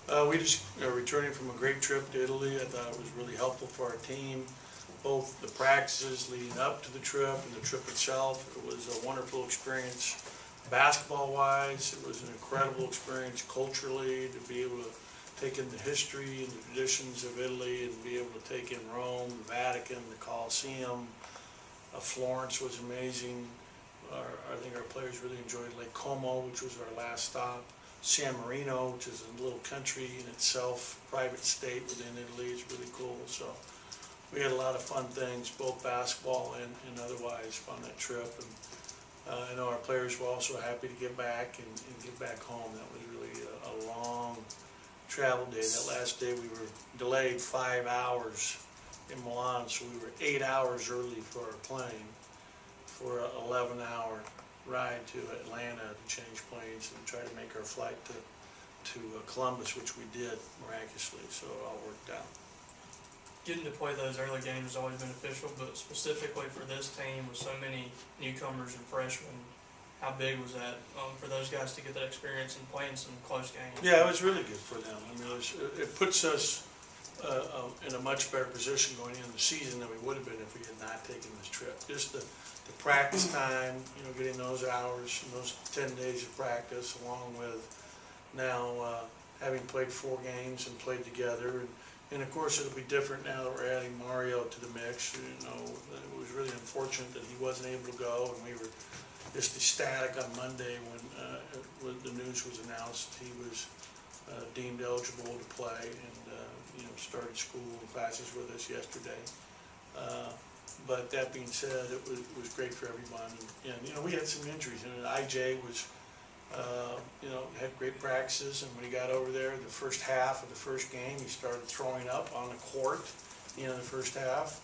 We just returning from a great trip to Italy. I thought it was really helpful for our team, both the practices leading up to the trip and the trip itself. It was a wonderful experience. Basketball-wise, it was an incredible experience culturally to be able to take in the history and the traditions of Italy and be able to take in Rome, the Vatican, the Colosseum. Florence was amazing. I think our players really enjoyed Lake Como, which was our last stop. San Marino, which is a little country in itself, private state within Italy, is really cool. So we had a lot of fun things, both basketball and otherwise, on that trip. And I know our players were also happy to get back and get back home. That was really a long travel day. That last day we were delayed 5 hours in Milan, so we were 8 hours early for our plane for an 11-hour ride to Atlanta to change planes and try to make our flight to Columbus, which we did miraculously, so it all worked out. Getting to play those early games has always been beneficial, but specifically for this team with so many newcomers and freshmen, how big was that for those guys to get that experience and playing some close games? Yeah, it was really good for them. I mean, it puts us in a much better position going into the season than we would have been if we had not taken this trip. Just the practice time, getting those hours and those 10 days of practice, along with now having played 4 games and played together. And of course, it'll be different now that we're adding Mario to the mix. It was really unfortunate that he wasn't able to go, and we were just ecstatic on Monday when the news was announced. He was deemed eligible to play and started school and classes with us yesterday. But that being said, it was great for everyone. And we had some injuries. And IJ was, had great practices. And when he got over there, the first half of the first game, he started throwing up on the court at the end of the first half.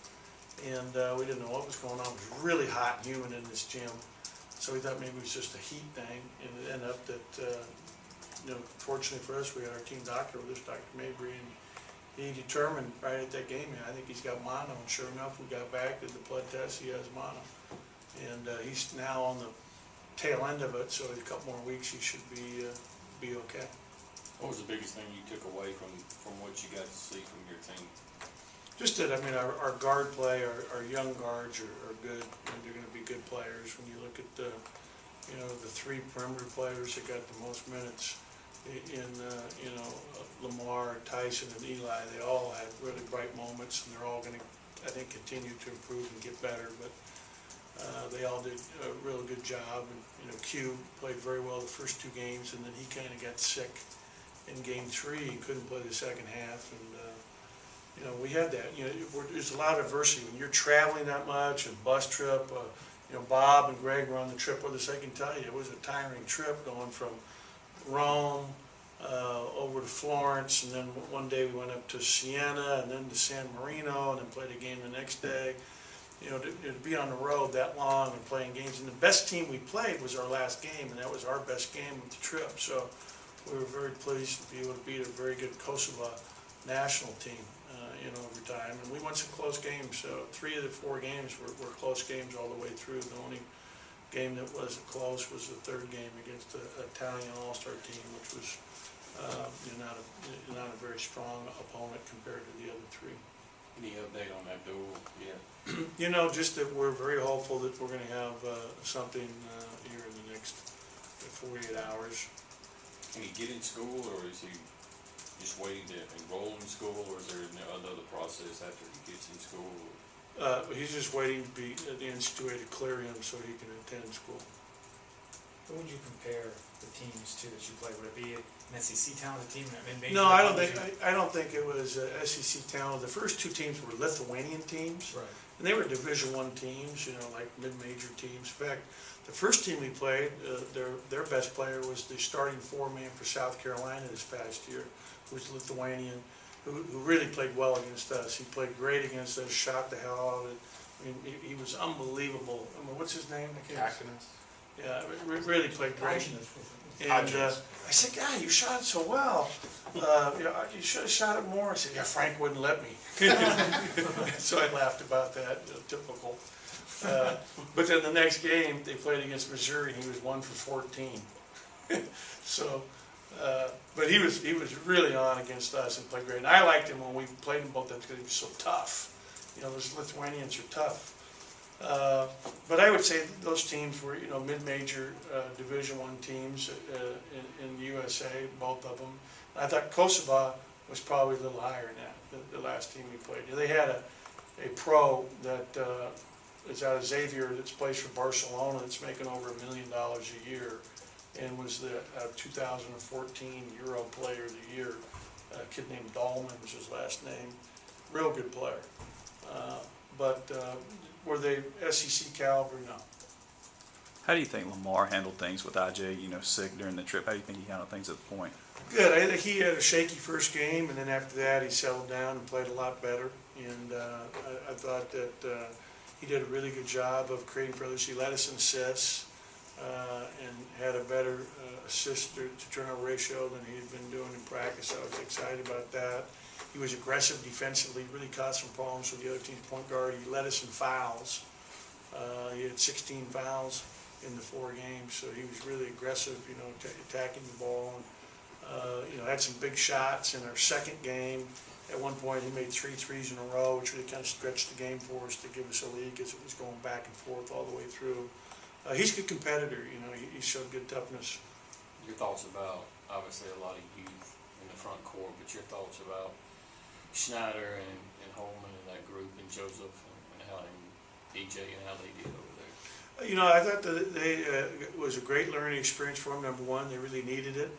And we didn't know what was going on. It was really hot and humid in this gym. So we thought maybe it was just a heat thing. And it ended up that, fortunately for us, we had our team doctor with us, Dr. Mabry, and he determined right at that game, I think he's got mono, and sure enough, we got back, did the blood test, he has mono. And he's now on the tail end of it, so in a couple more weeks he should be okay. What was the biggest thing you took away from what you got to see from your team? Just that, our guard play, our young guards are good, and they're going to be good players. When you look at the 3 perimeter players that got the most minutes, in Lamar, Tyson, and Eli, they all had really bright moments, and they're all going to, I think, continue to improve and get better. But they all did a real good job. And Q played very well the first 2 games, and then he kind of got sick in game 3 and couldn't play the second half. And we had that. There's a lot of adversity when you're traveling that much, and bus trip. Bob and Greg were on the trip with us. I can tell you, it was a tiring trip going from Rome over to Florence, and then one day we went up to Siena, and then to San Marino, and then played a game the next day. To be on the road that long and playing games, and the best team we played was our last game, and that was our best game of the trip. So we were very pleased to be able to beat a very good Kosovo national team, over time. And we won some close games. So 3 of the 4 games were close games all the way through. The only game that wasn't close was the 3rd game against the Italian All-Star team, which was not a very strong opponent compared to the other 3. Any update on that duel yet? Just that we're very hopeful that we're going to have something here in the next 48 hours. Can he get in school, or is he just waiting to enroll in school, or is there another process after he gets in school? He's just waiting to be at the NCAA to clear him so he can attend school. Who would you compare the teams to that you played? Would it be an SEC talented team? No, I don't think it was SEC talent. The first 2 teams were Lithuanian teams, right, and they were Division I teams, like mid-major teams. In fact, the first team we played, their best player was the starting 4-man for South Carolina this past year, who was Lithuanian, who really played well against us. He played great against us, shot the hell out of it. He was unbelievable. What's his name? Yeah, really played great. And I said, "God, you shot it so well. You should have shot it more." I said, "Yeah, Frank wouldn't let me." So I laughed about that. Typical. But then the next game they played against Missouri, and he was 1 for 14. So But he was really on against us and played great. And I liked him when we played him both times because he was so tough. You know, those Lithuanians are tough. But I would say those teams were, you know, mid-major Division I teams in the USA, both of them. I thought Kosovo was probably a little higher than that, the last team we played. They had a pro that is out of Xavier that's plays for Barcelona that's making over $1 million a year and was the 2014 Euro Player of the Year. A kid named Dahlman was his last name. Real good player. But were they SEC caliber? No. How do you think Lamar handled things with IJ, you know, sick during the trip? How do you think he handled things at the point? Good. I think he had a shaky first game, and then after that he settled down and played a lot better. And I thought that he did a really good job of creating for others. He led us in assists and had a better assist to turnover ratio than he had been doing in practice. I was excited about that. He was aggressive defensively, really caused some problems with the other team's point guard. He led us in fouls. He had 16 fouls in the 4 games, so he was really aggressive, you know, attacking the ball. And, you know, had some big shots in our second game. At one point, he made 3 threes in a row, which really kind of stretched the game for us to give us a lead because it was going back and forth all the way through. He's a good competitor, you know, he showed good toughness. Your thoughts about, obviously, a lot of youth in the front court, but your thoughts about Schneider and Holman and that group and Joseph and how and DJ and how they did over there? You know, I thought that it was a great learning experience for them. Number one, they really needed it.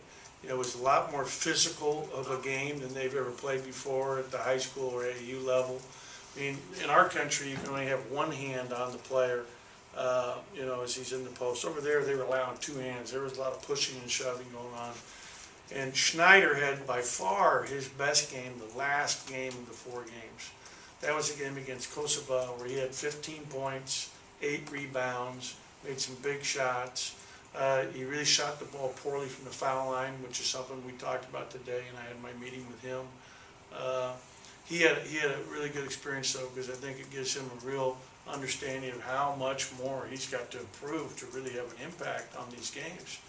You know, it was a lot more physical of a game than they've ever played before at the high school or AAU level. I mean, in our country, you can only have one hand on the player, you know, as he's in the post. Over there, they were allowing 2 hands. There was a lot of pushing and shoving going on. And Schneider had by far his best game, the last game of the 4 games. That was a game against Kosovo where he had 15 points, 8 rebounds, made some big shots. He really shot the ball poorly from the foul line, which is something we talked about today, and I had my meeting with him. He had a really good experience, though, because I think it gives him a real understanding of how much more he's got to improve to really have an impact on these games.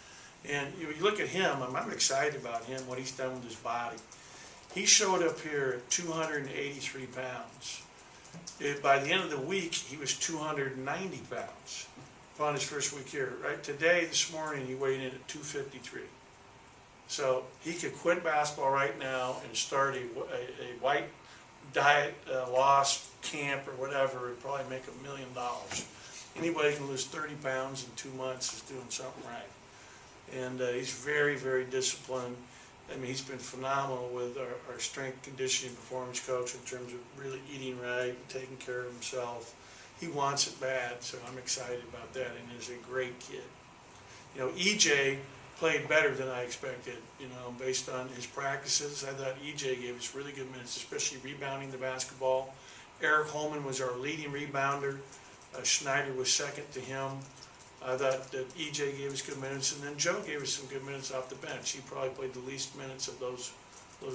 And you look at him, I'm excited about him, what he's done with his body. He showed up here at 283 pounds. By the end of the week, he was 290 pounds upon his first week here. Right today, this morning, he weighed in at 253. So he could quit basketball right now and start a white diet loss camp or whatever and probably make $1 million. Anybody can lose 30 pounds in 2 months is doing something right. And he's very, very disciplined. I mean, he's been phenomenal with our strength conditioning performance coach in terms of really eating right and taking care of himself. He wants it bad, so I'm excited about that, and he's a great kid. You know, EJ played better than I expected, you know, based on his practices. I thought EJ gave us really good minutes, especially rebounding the basketball. Eric Holman was our leading rebounder. Schneider was second to him. I thought that EJ gave us good minutes, and then Joe gave us some good minutes off the bench. He probably played the least minutes of those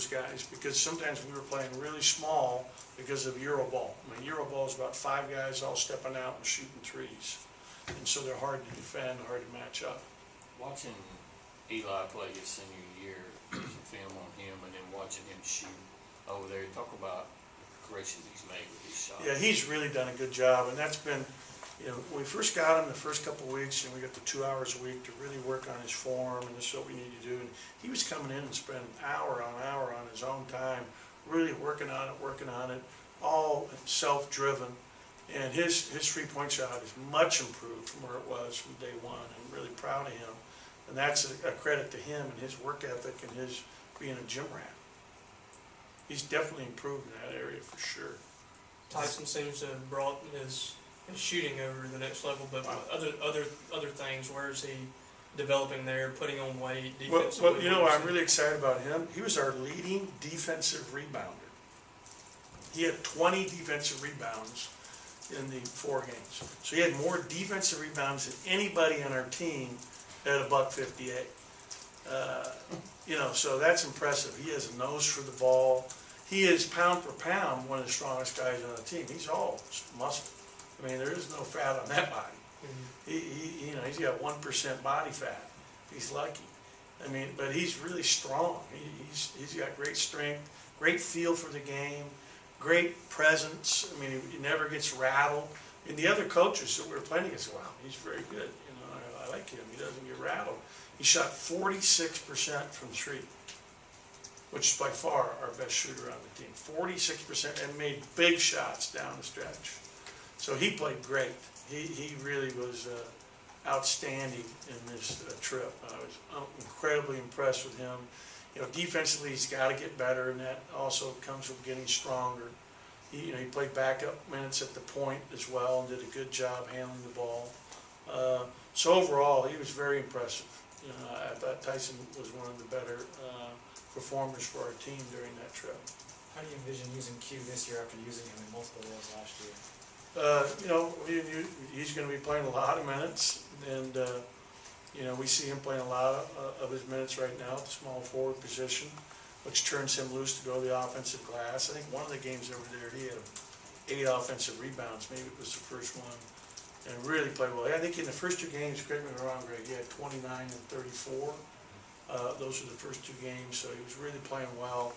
guys because sometimes we were playing really small because of Euroball. I mean, Euroball is about 5 guys all stepping out and shooting threes, and so they're hard to defend, hard to match up. Watching Eli play his senior year, some film on him, and then watching him shoot over there, talk about the corrections he's made with his shot. Yeah, he's really done a good job, and that's been, you know, when we first got him the first couple of weeks, and we got the 2 hours a week to really work on his form, and this is what we need to do. And he was coming in and spending hour on his own time, really working on it, all self-driven. And his three-point shot is much improved from where it was from day one. I'm really proud of him. And that's a credit to him and his work ethic and his being a gym rat. He's definitely improved in that area for sure. Tyson seems to have brought his shooting over to the next level, but other things, where is he developing there, putting on weight, defensively? Well, you know, I'm really excited about him. He was our leading defensive rebounder. He had 20 defensive rebounds in the 4 games. So he had more defensive rebounds than anybody on our team at $158. You know, so that's impressive. He has a nose for the ball. He is pound for pound one of the strongest guys on the team. He's all muscle. I mean, there is no fat on that body. Mm-hmm. You know, he's got 1% body fat. He's lucky. I mean, but he's really strong. He's got great strength, great feel for the game, great presence. I mean, he never gets rattled. And the other coaches that we were playing against, wow, he's very good. You know, I like him. He doesn't get rattled. He shot 46% from three, which is by far our best shooter on the team. 46%, and made big shots down the stretch. So he played great. He really was outstanding in this trip. I was incredibly impressed with him. You know, defensively he's got to get better, and that also comes with getting stronger. He played backup minutes at the point as well and did a good job handling the ball. So overall, he was very impressive. You know, I thought Tyson was one of the better performers for our team during that trip. How do you envision using Q this year after using him in multiple roles last year? You know, he's going to be playing a lot of minutes, and you know, we see him playing a lot of his minutes right now at the small forward position, which turns him loose to go to the offensive glass. I think one of the games over there, he had 8 offensive rebounds, maybe it was the first one, and really played well. I think in the first 2 games, correct me if I'm wrong, Greg, he had 29 and 34. Those were the first 2 games, so he was really playing well.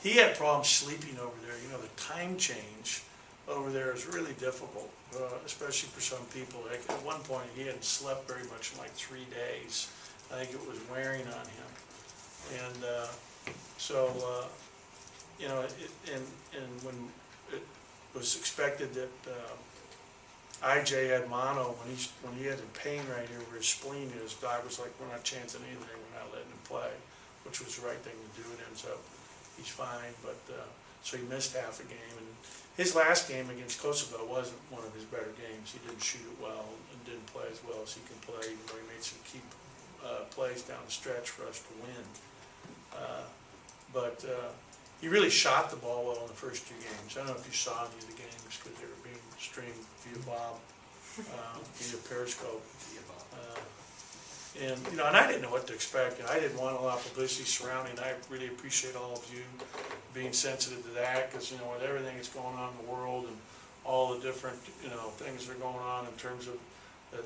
He had problems sleeping over there. You know, the time change over there is really difficult, especially for some people. Like at one point, he hadn't slept very much in like 3 days. I think it was wearing on him. And so, you know, and when it was expected that IJ had mono, when he had the pain right here where his spleen is, Doc was like, we're not chancing anything, we're not letting him play, which was the right thing to do. It ends up he's fine, but so he missed half a game. And his last game against Kosovo wasn't one of his better games. He didn't shoot it well and didn't play as well as he can play, even though he made some key plays down the stretch for us to win. But he really shot the ball well in the first 2 games. I don't know if you saw any of the games because they were being streamed via Bob, via Periscope. And you know, and I didn't know what to expect, and I didn't want a lot of publicity surrounding. I really appreciate all of you being sensitive to that, because you know, with everything that's going on in the world and all the different things that are going on in terms of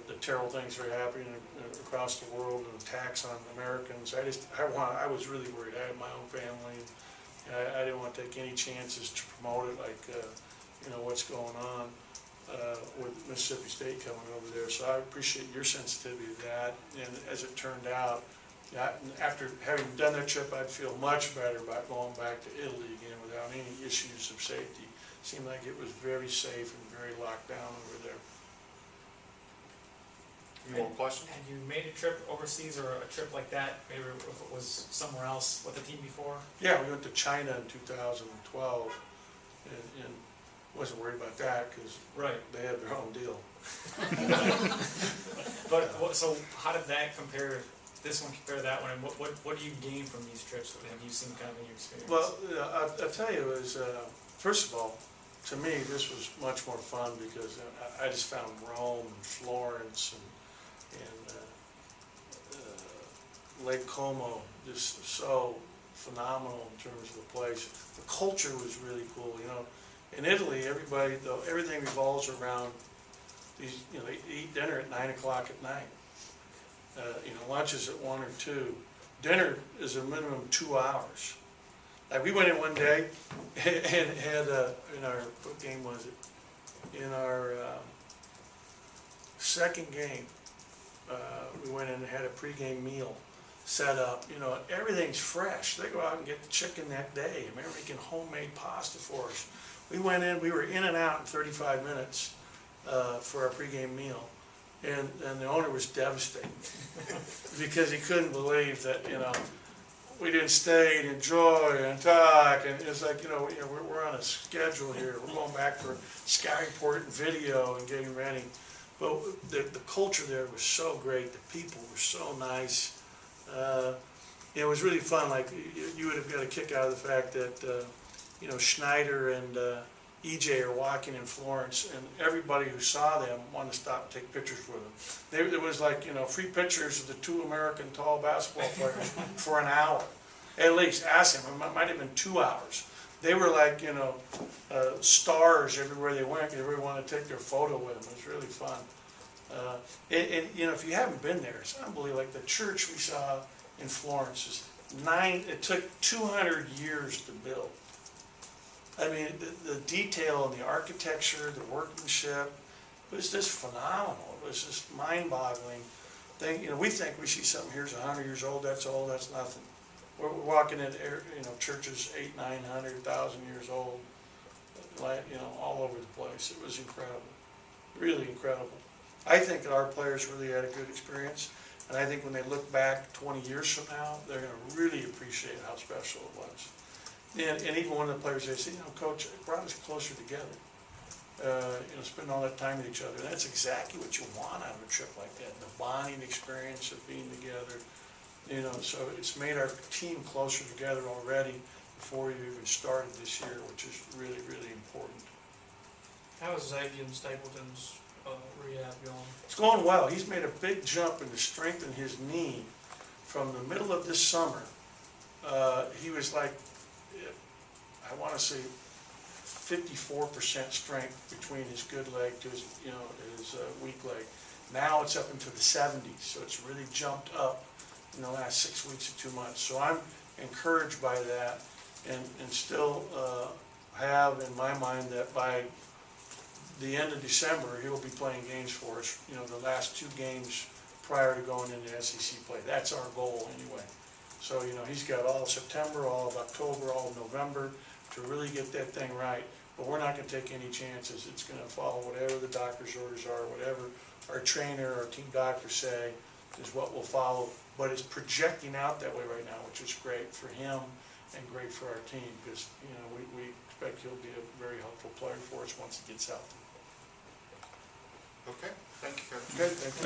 the terrible things that are happening across the world and attacks on Americans. I was really worried. I had my own family, and I didn't want to take any chances to promote it, like what's going on with Mississippi State coming over there. So I appreciate your sensitivity to that. And as it turned out, after having done that trip, I'd feel much better about going back to Italy again without any issues of safety. It seemed like it was very safe and very locked down over there. Any more questions? Had you made a trip overseas or a trip like that, maybe if it was somewhere else with the team before? Yeah, we went to China in 2012, and wasn't worried about that because they had their own deal. But so how did that compare? This one compare to that one, and what do you gain from these trips? What have you seen kind of in your experience? Well, I'll tell you, it was first of all, to me, this was much more fun because I just found Rome and Florence and Lake Como just so phenomenal in terms of the place. The culture was really cool. You know, in Italy, everything revolves around these. You know, they eat dinner at 9 o'clock at night. Lunch is at 1 or 2. Dinner is a minimum 2 hours. Like we went in one day and had in our, what game was it? In our second game, we went in and had a pregame meal set up. You know, everything's fresh. They go out and get the chicken that day. And they're making homemade pasta for us. We went in, we were in and out in 35 minutes for our pregame meal. And the owner was devastated because he couldn't believe that, we didn't stay and enjoy and talk. And it's like, we're on a schedule here. We're going back for Sky Report and video and getting ready. But the culture there was so great. The people were so nice. It was really fun. Like you would have got a kick out of the fact that, Schneider and EJ are walking in Florence, and everybody who saw them wanted to stop and take pictures with them. There was like, free pictures of the 2 American tall basketball players for an hour. At least, ask them, it might have been 2 hours. They were like, stars everywhere they went. Everybody wanted to take their photo with them. It was really fun. And if you haven't been there, it's unbelievable. Like the church we saw in Florence is it took 200 years to build. I mean, the detail and the architecture, the workmanship, it was just phenomenal. It was just mind-boggling. We think we see something here's 100 years old, that's nothing. We're walking in, churches 800, 900, 1,000 years old, all over the place. It was incredible, really incredible. I think that our players really had a good experience, and I think when they look back 20 years from now, they're going to really appreciate how special it was. And even one of the players, they say, Coach, it brought us closer together. Spending all that time with each other. And that's exactly what you want out of a trip like that, the bonding experience of being together. So it's made our team closer together already before you even started this year, which is really, really important. How is Xavier Stapleton's rehab going? It's going well. He's made a big jump in the strength in his knee from the middle of this summer. He was like, I want to say 54% strength between his good leg to his, his weak leg. Now it's up into the 70s, so it's really jumped up in the last 6 weeks to 2 months. So I'm encouraged by that, and still have in my mind that by the end of December he'll be playing games for us. The last 2 games prior to going into SEC play. That's our goal anyway. So he's got all of September, all of October, all of November to really get that thing right. But we're not going to take any chances. It's going to follow whatever the doctor's orders are, whatever our trainer, our team doctors say is what we'll follow. But it's projecting out that way right now, which is great for him and great for our team because we expect he'll be a very helpful player for us once he gets out. Okay, thank you, Coach. Good. Thank you.